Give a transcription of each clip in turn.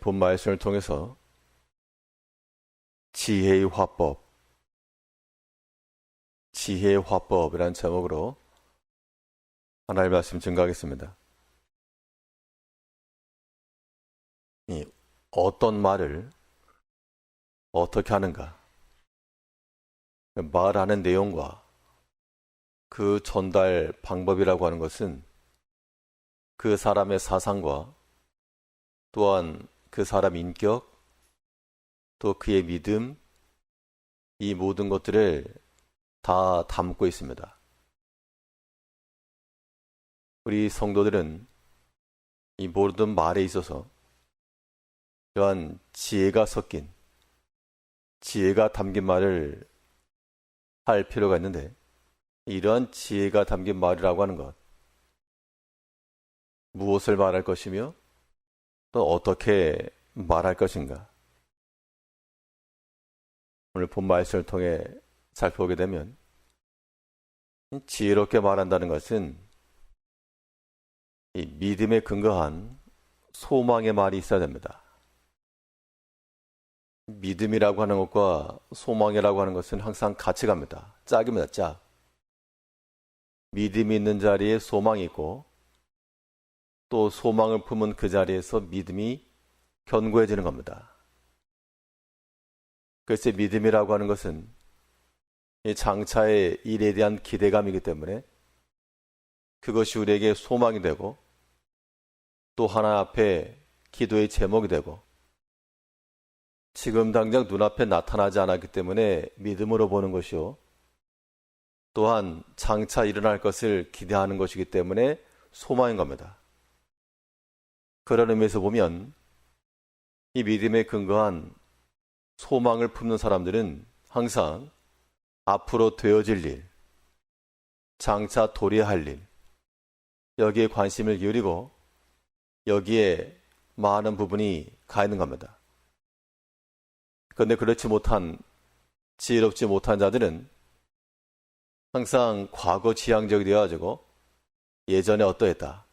본 말씀을 통해서 지혜의 화법이라는 제목으로 하나님의 말씀 증거하겠습니다. 어떤 말을 어떻게 하는가, 말하는 내용과 그 전달 방법이라고 하는 것은 그 사람의 사상과 또한 그 사람 인격, 또 그의 믿음, 이 모든 것들을 다 담고 있습니다. 우리 성도들은 이 모든 말에 있어서 이러한 지혜가 섞인, 지혜가 담긴 말을 할 필요가 있는데, 이러한 지혜가 담긴 말이라고 하는 것, 무엇을 말할 것이며 또 어떻게 말할 것인가, 오늘 본 말씀을 통해 살펴보게 되면 지혜롭게 말한다는 것은 이 믿음에 근거한 소망의 말이 있어야 됩니다. 믿음이라고 하는 것과 소망이라고 하는 것은 항상 같이 갑니다. 짝입니다. 짝. 믿음이 있는 자리에 소망이 있고, 또 소망을 품은 그 자리에서 믿음이 견고해지는 겁니다. 글쎄, 믿음이라고 하는 것은 이 장차의 일에 대한 기대감이기 때문에 그것이 우리에게 소망이 되고, 또 하나 앞에 기도의 제목이 되고, 지금 당장 눈앞에 나타나지 않았기 때문에 믿음으로 보는 것이요, 또한 장차 일어날 것을 기대하는 것이기 때문에 소망인 겁니다. 그런 의미에서 보면 이 믿음에 근거한 소망을 품는 사람들은 항상 앞으로 되어질 일, 장차 도래할 일, 여기에 관심을 기울이고 여기에 많은 부분이 가 있는 겁니다. 그런데 그렇지 못한, 지혜롭지 못한 자들은 항상 과거 지향적이 되어가지고 예전에 어떠했다,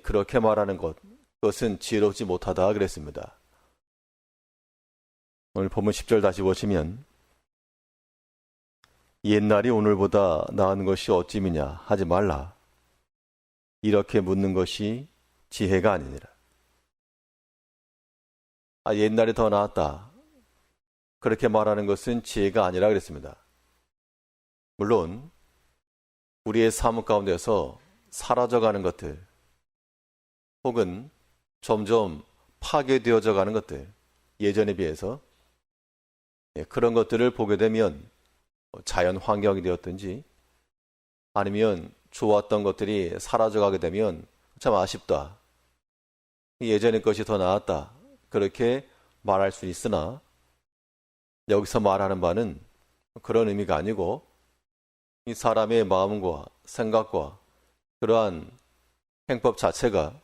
그렇게 말하는 것, 그것은 지혜롭지 못하다 그랬습니다. 오늘 본문 10절 다시 보시면, 옛날이 오늘보다 나은 것이 어찌미냐 하지 말라. 이렇게 묻는 것이 지혜가 아니니라. 옛날이 더 나았다, 그렇게 말하는 것은 지혜가 아니라 그랬습니다. 물론 우리의 삶 가운데서 사라져가는 것들, 혹은 점점 파괴되어져 가는 것들, 예전에 비해서 그런 것들을 보게 되면 자연 환경이 되었든지 아니면 좋았던 것들이 사라져가게 되면 참 아쉽다, 예전의 것이 더 나았다, 그렇게 말할 수 있으나 여기서 말하는 바는 그런 의미가 아니고, 이 사람의 마음과 생각과 그러한 행법 자체가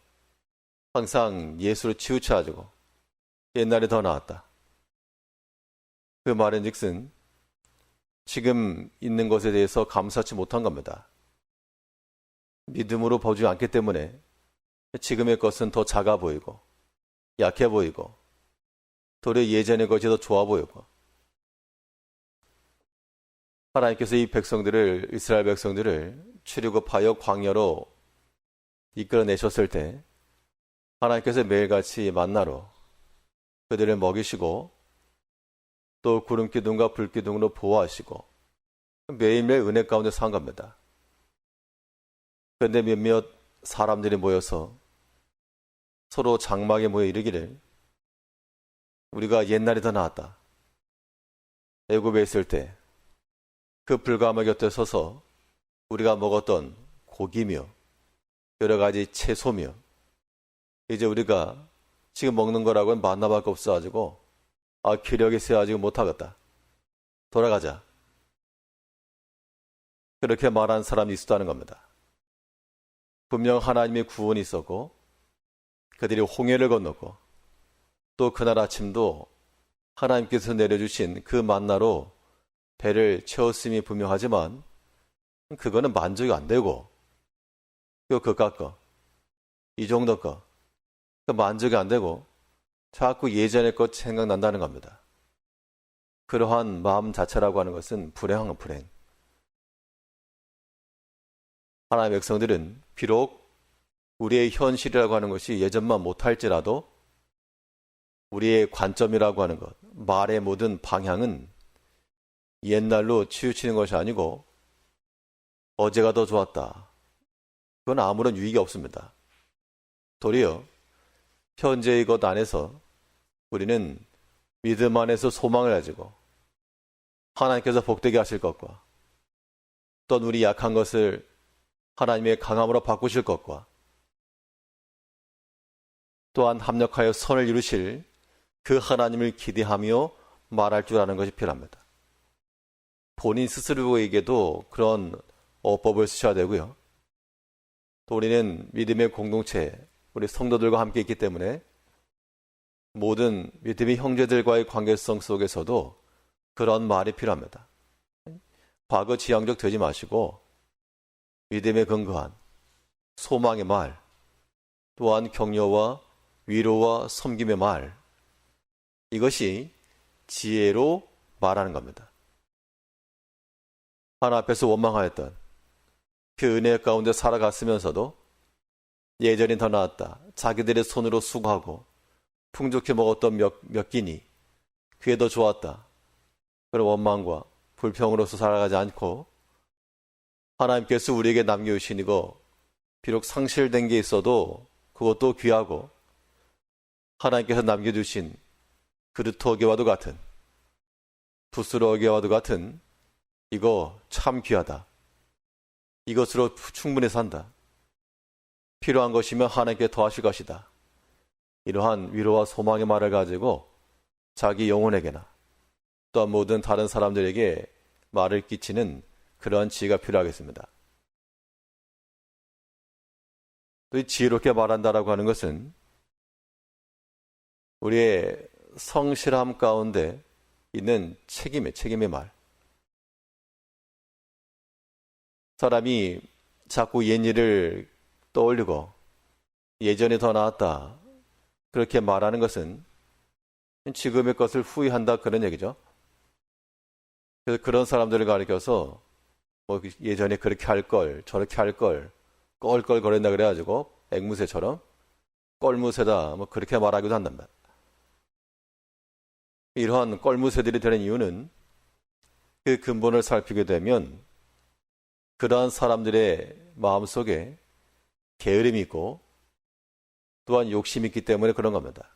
항상 예수로 치우쳐가지고 옛날에 더 나았다, 그 말은 즉슨 지금 있는 것에 대해서 감사치 못한 겁니다. 믿음으로 보지 않기 때문에 지금의 것은 더 작아 보이고 약해 보이고 도리어 예전의 것이 더 좋아 보이고, 하나님께서 이 백성들을, 이스라엘 백성들을 출애굽하여 광야로 이끌어내셨을 때 하나님께서 매일같이 만나로 그들을 먹이시고 또 구름기둥과 불기둥으로 보호하시고 매일매일 은혜 가운데 산 겁니다. 그런데 몇몇 사람들이 모여서 서로 장막에 모여 이르기를, 우리가 옛날이 더 나았다, 애굽에 있을 때 그 불가마 곁에 서서 우리가 먹었던 고기며 여러 가지 채소며, 이제 우리가 지금 먹는 거라고는 만나밖에 없어가지고 기력이 세가지고 못하겠다, 돌아가자, 그렇게 말하는 사람이 있었다는 겁니다. 분명 하나님의 구원이 있었고 그들이 홍해를 건넜고 또 그날 아침도 하나님께서 내려주신 그 만나로 배를 채웠음이 분명하지만 그거는 만족이 안 되고, 또 그깟 거, 이 정도 거. 만족이 안 되고 자꾸 예전의 것 생각난다는 겁니다. 그러한 마음 자체라고 하는 것은 불행. 하나님의 백성들은 비록 우리의 현실이라고 하는 것이 예전만 못할지라도 우리의 관점이라고 하는 것, 말의 모든 방향은 옛날로 치우치는 것이 아니고 어제가 더 좋았다. 그건 아무런 유익이 없습니다. 도리어 현재의 것 안에서 우리는 믿음 안에서 소망을 가지고 하나님께서 복되게 하실 것과 또한 우리 약한 것을 하나님의 강함으로 바꾸실 것과 또한 합력하여 선을 이루실 그 하나님을 기대하며 말할 줄 아는 것이 필요합니다. 본인 스스로에게도 그런 어법을 쓰셔야 되고요. 또 우리는 믿음의 공동체, 우리 성도들과 함께 있기 때문에 모든 믿음의 형제들과의 관계성 속에서도 그런 말이 필요합니다. 과거 지향적 되지 마시고 믿음에 근거한 소망의 말, 또한 격려와 위로와 섬김의 말, 이것이 지혜로 말하는 겁니다. 하나 앞에서 원망하였던 그 은혜 가운데 살아갔으면서도 예전이 더 나았다. 자기들의 손으로 수고하고 풍족히 먹었던 몇 끼니 그게 더 좋았다. 그런 원망과 불평으로서 살아가지 않고 하나님께서 우리에게 남겨주신 이거 비록 상실된 게 있어도 그것도 귀하고 하나님께서 남겨주신 그릇 어개와도 같은 붓으로 어개와도 같은 이거 참 귀하다. 이것으로 충분히 산다. 필요한 것이면 하나님께 더하실 것이다. 이러한 위로와 소망의 말을 가지고 자기 영혼에게나 또한 모든 다른 사람들에게 말을 끼치는 그러한 지혜가 필요하겠습니다. 또 이 지혜롭게 말한다라고 하는 것은 우리의 성실함 가운데 있는 책임의 말. 사람이 자꾸 옛일을 떠올리고 예전이 더 나았다. 그렇게 말하는 것은 지금의 것을 후회한다 그런 얘기죠. 그래서 그런 사람들을 가리켜서 뭐 예전에 그렇게 할 걸, 저렇게 할 걸, 껄껄거린다 그래가지고 앵무새처럼 껄무새다 뭐 그렇게 말하기도 한단 말이에요. 이러한 껄무새들이 되는 이유는 그 근본을 살피게 되면 그러한 사람들의 마음속에 게으름이 있고 또한 욕심이 있기 때문에 그런 겁니다.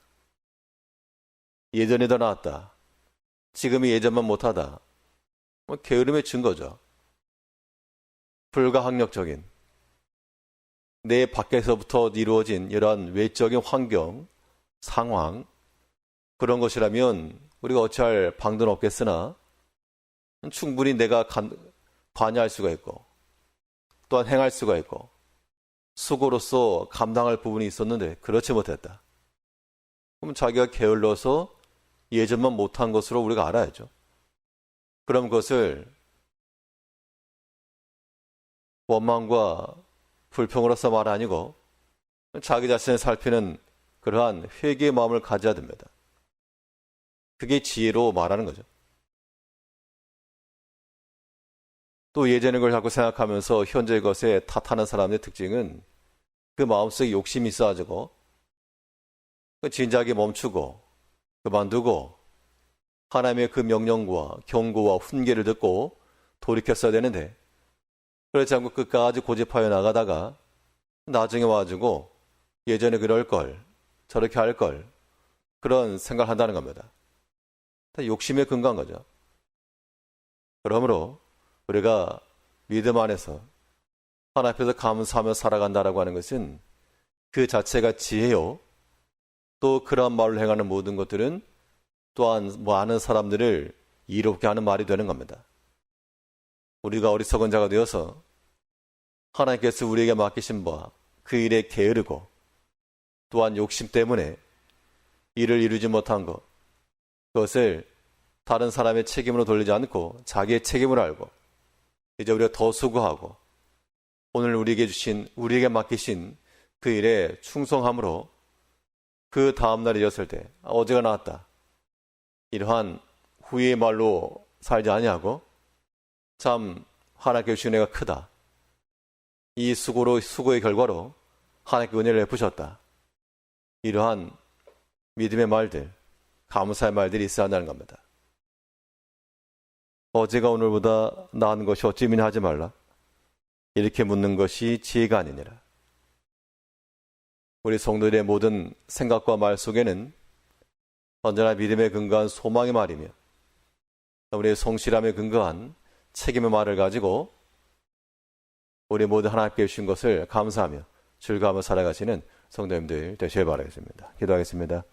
예전이 더 나았다. 지금이 예전만 못하다. 뭐 게으름의 증거죠. 불가항력적인 내 밖에서부터 이루어진 이러한 외적인 환경, 상황 그런 것이라면 우리가 어찌할 방도는 없겠으나 충분히 내가 관여할 수가 있고 또한 행할 수가 있고 수고로서 감당할 부분이 있었는데 그렇지 못했다. 그럼 자기가 게을러서 예전만 못한 것으로 우리가 알아야죠. 그럼 그것을 원망과 불평으로서 말 아니고 자기 자신을 살피는 그러한 회개의 마음을 가져야 됩니다. 그게 지혜로 말하는 거죠. 또 예전의 걸 자꾸 생각하면서 현재의 것에 탓하는 사람의 특징은 그 마음속에 욕심이 있어가지고 진작에 멈추고 그만두고 하나님의 그 명령과 경고와 훈계를 듣고 돌이켰어야 되는데 그렇지 않고 끝까지 고집하여 나가다가 나중에 와가지고 예전에 그럴 걸 저렇게 할 걸 그런 생각을 한다는 겁니다. 욕심에 근거한 거죠. 그러므로 우리가 믿음 안에서 하나님 앞에서 감사하며 살아간다라고 하는 것은 그 자체가 지혜요. 또 그런 말을 행하는 모든 것들은 또한 많은 사람들을 이롭게 하는 말이 되는 겁니다. 우리가 어리석은 자가 되어서 하나님께서 우리에게 맡기신 바와 그 일에 게으르고 또한 욕심 때문에 일을 이루지 못한 것 그것을 다른 사람의 책임으로 돌리지 않고 자기의 책임을 알고 이제 우리가 더 수고하고 오늘 우리에게 맡기신 그 일에 충성함으로 그 다음날이 되었을 때 어제가 나왔다. 이러한 후회의 말로 살지 아니하고 참 하나님께 주신 은혜가 크다. 이 수고의 결과로 하나님께 은혜를 베푸셨다. 이러한 믿음의 말들, 감사의 말들이 있어야 한다는 겁니다. 어제가 오늘보다 나은 것이 어찌미냐 하지 말라. 이렇게 묻는 것이 지혜가 아니니라. 우리 성도들의 모든 생각과 말 속에는 언제나 믿음에 근거한 소망의 말이며 우리의 성실함에 근거한 책임의 말을 가지고 우리 모두 하나님께 주신 것을 감사하며 즐거워하며 살아가시는 성도님들 되시길 바라겠습니다. 기도하겠습니다.